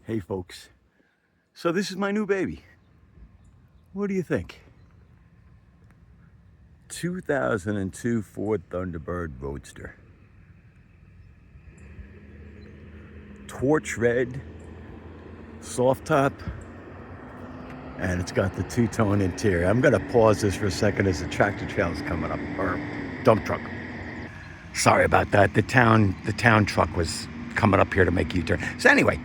Hey folks, so this is my new baby. What do you think? 2002 Ford Thunderbird Roadster. Torch red, soft top, and it's got the two-tone interior. I'm gonna pause this for a second as the tractor trail is coming up, or dump truck. Sorry about that. The town truck was coming up here to make U-turn. So anyway,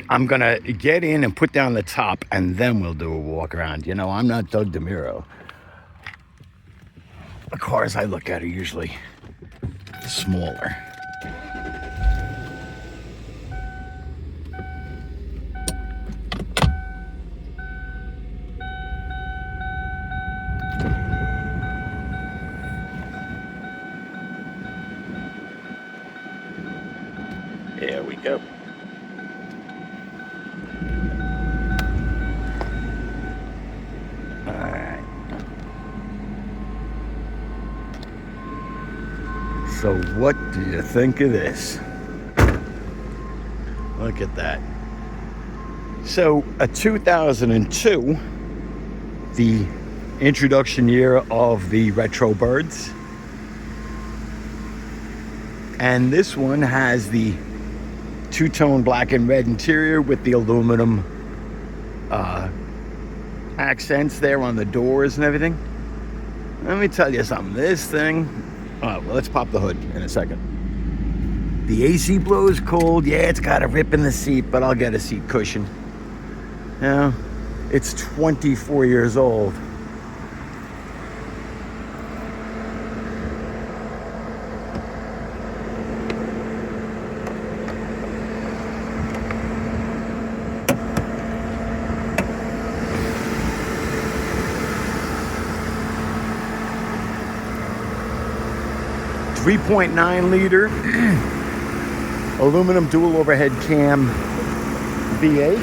I'm gonna get in and put down the top, and then we'll do a walk around. You know, I'm not Doug DeMuro. The cars I look at are usually smaller. There we go. So what do you think of this? Look at that. So a 2002, the introduction year of the retro birds. And this one has the two-tone black and red interior with the aluminum accents there on the doors and everything. Let me tell you something. This thing, well, let's pop the hood in a second. The AC blows cold. Yeah, it's got a rip in the seat, but I'll get a seat cushion. Now, it's 24 years old. .9 liter aluminum dual overhead cam V8.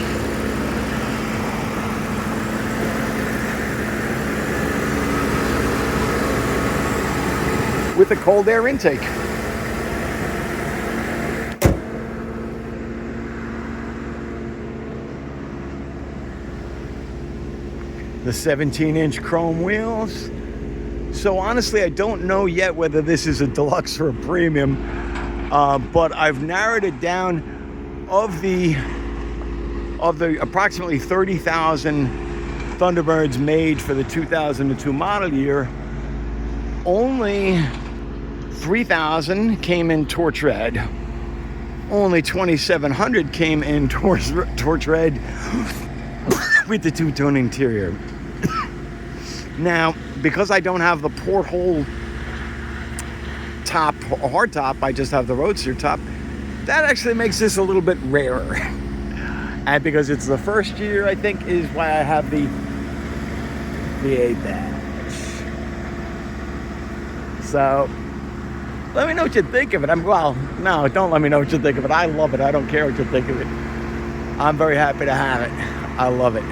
With a cold air intake. The 17-inch chrome wheels. So honestly, I don't know yet whether this is a deluxe or a premium, but I've narrowed it down. Of the approximately 30,000 Thunderbirds made for the 2002 model year, only 3,000 came in torch red. Only 2,700 came in torch red with the two-tone interior. Now, because I don't have the porthole top, hard top, I just have the Roadster top, that actually makes this a little bit rarer. And because it's the first year, I think, is why I have the V8 badge. So, let me know what you think of it. No, don't let me know what you think of it. I love it. I don't care what you think of it. I'm very happy to have it. I love it.